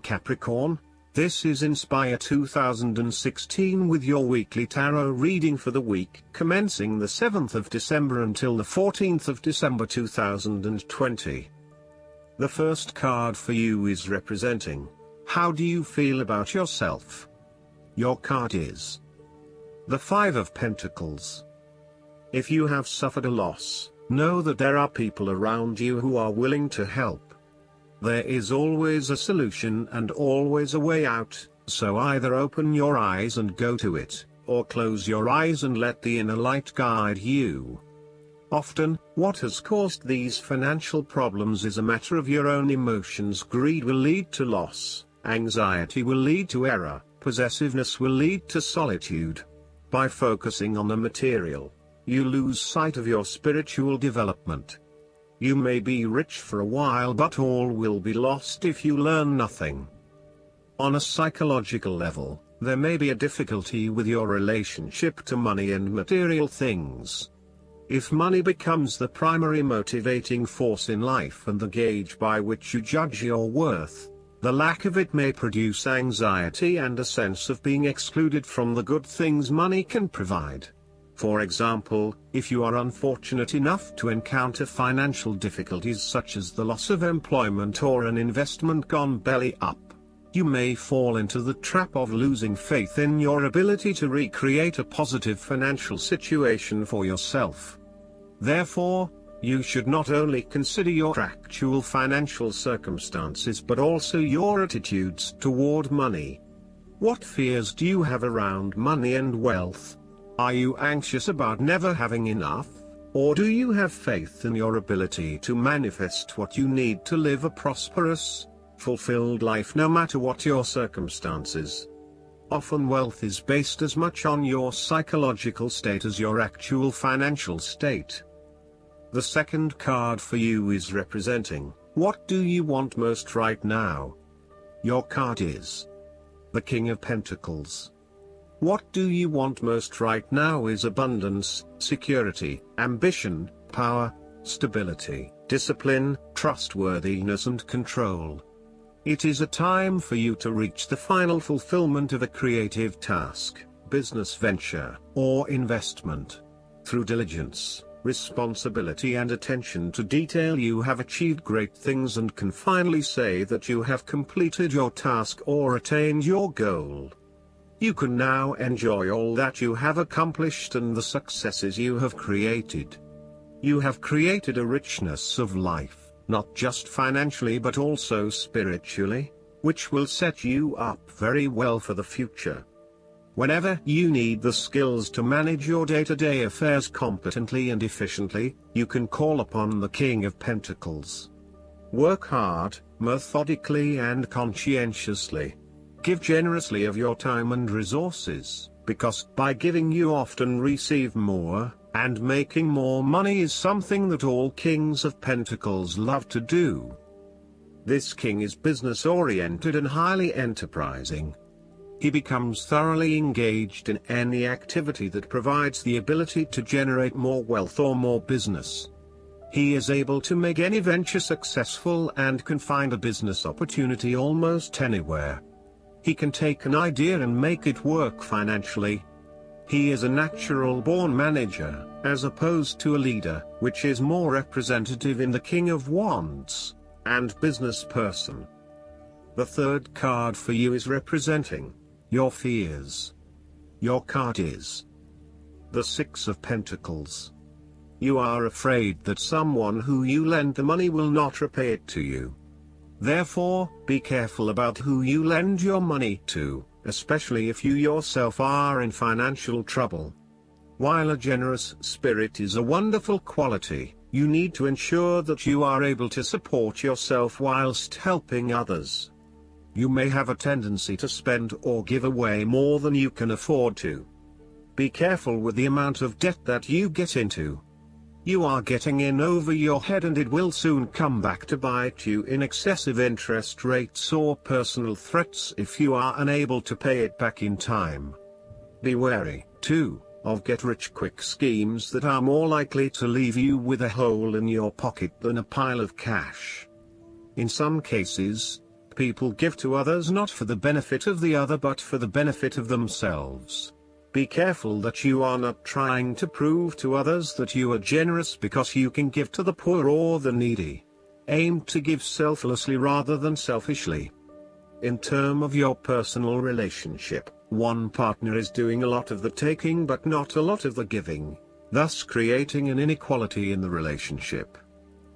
Capricorn. This is Inspire 2016 with your weekly tarot reading for the week commencing the 7th of December until the 14th of December 2020. The first card for you is representing, how do you feel about yourself? Your card is the Five of Pentacles. If you have suffered a loss, know that there are people around you who are willing to help. There is always a solution and always a way out, so either open your eyes and go to it, or close your eyes and let the inner light guide you. Often, what has caused these financial problems is a matter of your own emotions. Greed will lead to loss, anxiety will lead to error, possessiveness will lead to solitude. By focusing on the material, you lose sight of your spiritual development. You may be rich for a while, but all will be lost if you learn nothing. On a psychological level, there may be a difficulty with your relationship to money and material things. If money becomes the primary motivating force in life and the gauge by which you judge your worth, the lack of it may produce anxiety and a sense of being excluded from the good things money can provide. For example, if you are unfortunate enough to encounter financial difficulties such as the loss of employment or an investment gone belly up, you may fall into the trap of losing faith in your ability to recreate a positive financial situation for yourself. Therefore, you should not only consider your actual financial circumstances but also your attitudes toward money. What fears do you have around money and wealth? Are you anxious about never having enough, or do you have faith in your ability to manifest what you need to live a prosperous, fulfilled life no matter what your circumstances? Often wealth is based as much on your psychological state as your actual financial state. The second card for you is representing, what do you want most right now? Your card is the King of Pentacles. What do you want most right now is abundance, security, ambition, power, stability, discipline, trustworthiness and control. It is a time for you to reach the final fulfillment of a creative task, business venture, or investment. Through diligence, responsibility and attention to detail you have achieved great things and can finally say that you have completed your task or attained your goal. You can now enjoy all that you have accomplished and the successes you have created. You have created a richness of life, not just financially but also spiritually, which will set you up very well for the future. Whenever you need the skills to manage your day-to-day affairs competently and efficiently, you can call upon the King of Pentacles. Work hard, methodically and conscientiously. Give generously of your time and resources, because by giving you often receive more, and making more money is something that all Kings of Pentacles love to do. This king is business-oriented and highly enterprising. He becomes thoroughly engaged in any activity that provides the ability to generate more wealth or more business. He is able to make any venture successful and can find a business opportunity almost anywhere. He can take an idea and make it work financially. He is a natural-born manager, as opposed to a leader, which is more representative in the King of Wands, and business person. The third card for you is representing your fears. Your card is the Six of Pentacles. You are afraid that someone who you lend the money will not repay it to you. Therefore, be careful about who you lend your money to, especially if you yourself are in financial trouble. While a generous spirit is a wonderful quality, you need to ensure that you are able to support yourself whilst helping others. You may have a tendency to spend or give away more than you can afford to. Be careful with the amount of debt that you get into. You are getting in over your head and it will soon come back to bite you in excessive interest rates or personal threats if you are unable to pay it back in time. Be wary, too, of get-rich-quick schemes that are more likely to leave you with a hole in your pocket than a pile of cash. In some cases, people give to others not for the benefit of the other but for the benefit of themselves. Be careful that you are not trying to prove to others that you are generous because you can give to the poor or the needy. Aim to give selflessly rather than selfishly. In terms of your personal relationship, one partner is doing a lot of the taking but not a lot of the giving, thus creating an inequality in the relationship.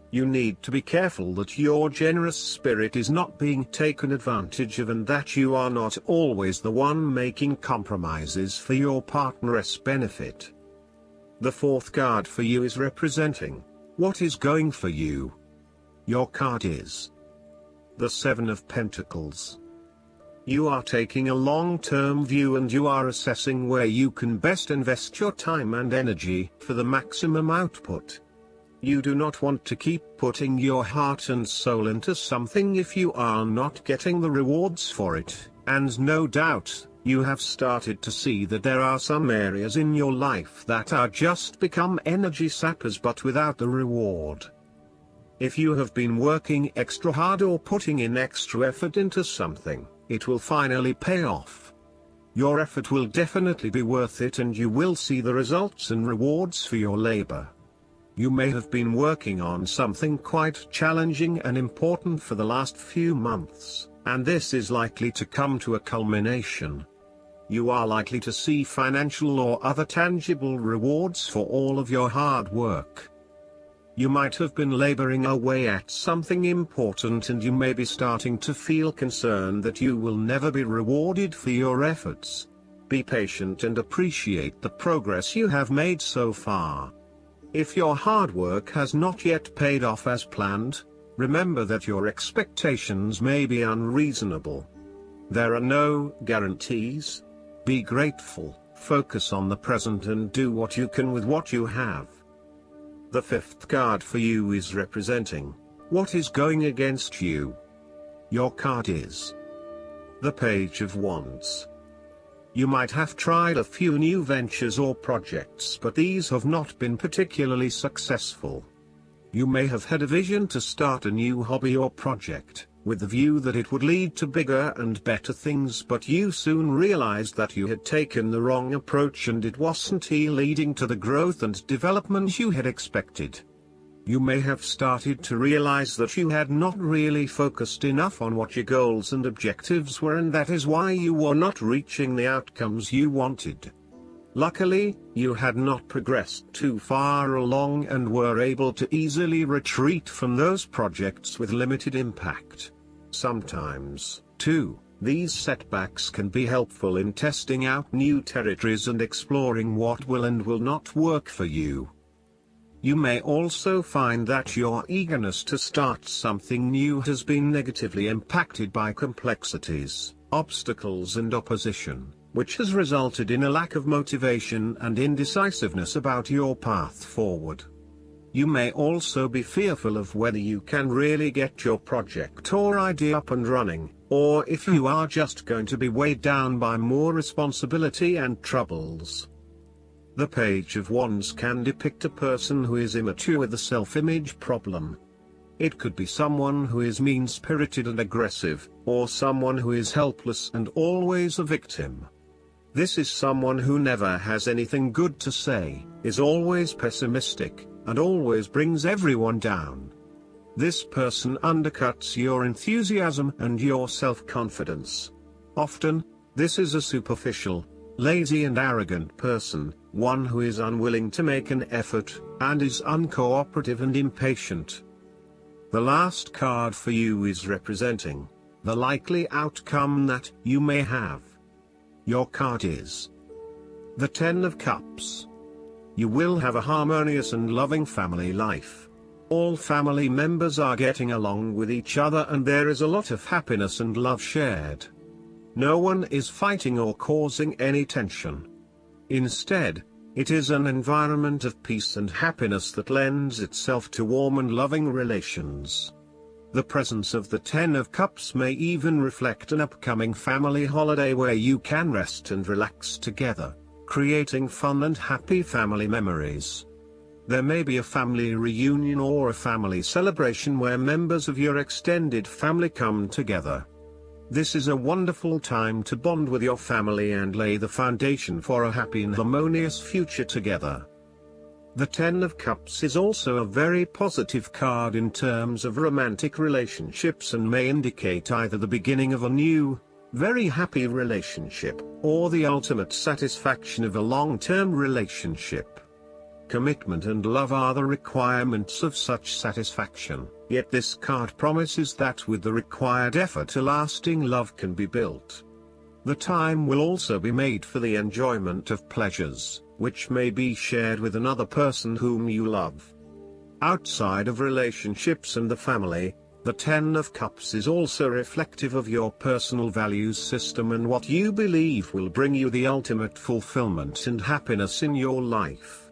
You need to be careful that your generous spirit is not being taken advantage of and that you are not always the one making compromises for your partner's benefit. The fourth card for you is representing what is going for you. Your card is the Seven of Pentacles. You are taking a long-term view and you are assessing where you can best invest your time and energy for the maximum output. You do not want to keep putting your heart and soul into something if you are not getting the rewards for it, and no doubt, you have started to see that there are some areas in your life that are just become energy sappers but without the reward. If you have been working extra hard or putting in extra effort into something, it will finally pay off. Your effort will definitely be worth it and you will see the results and rewards for your labor. You may have been working on something quite challenging and important for the last few months, and this is likely to come to a culmination. You are likely to see financial or other tangible rewards for all of your hard work. You might have been laboring away at something important and you may be starting to feel concerned that you will never be rewarded for your efforts. Be patient and appreciate the progress you have made so far. If your hard work has not yet paid off as planned, remember that your expectations may be unreasonable. There are no guarantees. Be grateful, focus on the present and do what you can with what you have. The fifth card for you is representing what is going against you. Your card is the Page of Wands. You might have tried a few new ventures or projects but these have not been particularly successful. You may have had a vision to start a new hobby or project, with the view that it would lead to bigger and better things but you soon realized that you had taken the wrong approach and it wasn't leading to the growth and development you had expected. You may have started to realize that you had not really focused enough on what your goals and objectives were and that is why you were not reaching the outcomes you wanted. Luckily, you had not progressed too far along and were able to easily retreat from those projects with limited impact. Sometimes, too, these setbacks can be helpful in testing out new territories and exploring what will and will not work for you. You may also find that your eagerness to start something new has been negatively impacted by complexities, obstacles and opposition, which has resulted in a lack of motivation and indecisiveness about your path forward. You may also be fearful of whether you can really get your project or idea up and running, or if you are just going to be weighed down by more responsibility and troubles. The Page of Wands can depict a person who is immature with a self-image problem. It could be someone who is mean-spirited and aggressive, or someone who is helpless and always a victim. This is someone who never has anything good to say, is always pessimistic, and always brings everyone down. This person undercuts your enthusiasm and your self-confidence. Often, this is a superficial, lazy and arrogant person, one who is unwilling to make an effort, and is uncooperative and impatient. The last card for you is representing the likely outcome that you may have. Your card is the Ten of Cups. You will have a harmonious and loving family life. All family members are getting along with each other and there is a lot of happiness and love shared. No one is fighting or causing any tension. Instead, it is an environment of peace and happiness that lends itself to warm and loving relations. The presence of the Ten of Cups may even reflect an upcoming family holiday where you can rest and relax together, creating fun and happy family memories. There may be a family reunion or a family celebration where members of your extended family come together. This is a wonderful time to bond with your family and lay the foundation for a happy and harmonious future together. The Ten of Cups is also a very positive card in terms of romantic relationships and may indicate either the beginning of a new, very happy relationship, or the ultimate satisfaction of a long-term relationship. Commitment and love are the requirements of such satisfaction, yet this card promises that with the required effort a lasting love can be built. The time will also be made for the enjoyment of pleasures, which may be shared with another person whom you love. Outside of relationships and the family, the Ten of Cups is also reflective of your personal values system and what you believe will bring you the ultimate fulfillment and happiness in your life.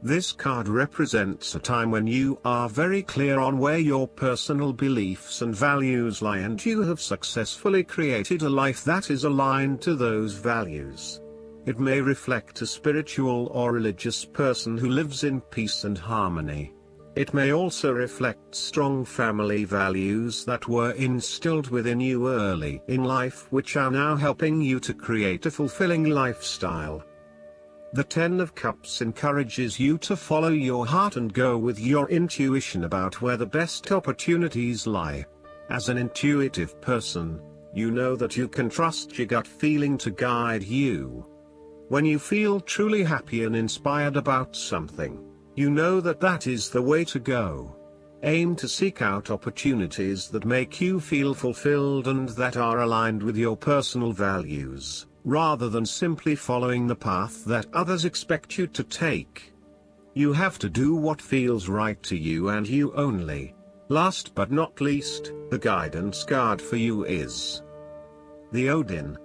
This card represents a time when you are very clear on where your personal beliefs and values lie, and you have successfully created a life that is aligned to those values. It may reflect a spiritual or religious person who lives in peace and harmony. It may also reflect strong family values that were instilled within you early in life, which are now helping you to create a fulfilling lifestyle. The Ten of Cups encourages you to follow your heart and go with your intuition about where the best opportunities lie. As an intuitive person, you know that you can trust your gut feeling to guide you. When you feel truly happy and inspired about something, you know that that is the way to go. Aim to seek out opportunities that make you feel fulfilled and that are aligned with your personal values, rather than simply following the path that others expect you to take. You have to do what feels right to you and you only. Last but not least, the guidance card for you is the Odin.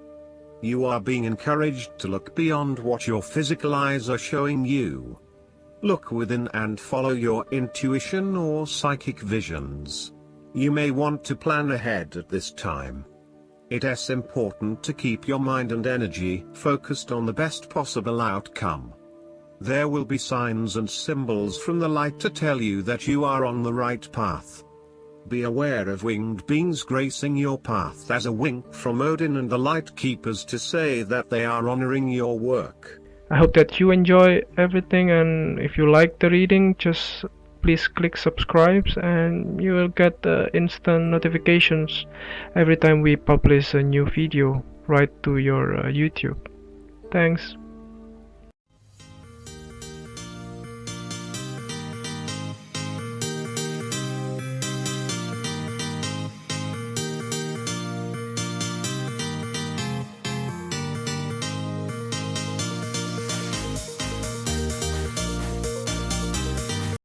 You are being encouraged to look beyond what your physical eyes are showing you. Look within and follow your intuition or psychic visions. You may want to plan ahead at this time. It is important to keep your mind and energy focused on the best possible outcome. There will be signs and symbols from the light to tell you that you are on the right path. Be aware of winged beings gracing your path as a wink from Odin and the Light Keepers to say that they are honoring your work. I hope that you enjoy everything, and if you like the reading, just please click subscribe and you will get instant notifications every time we publish a new video right to your YouTube. Thanks.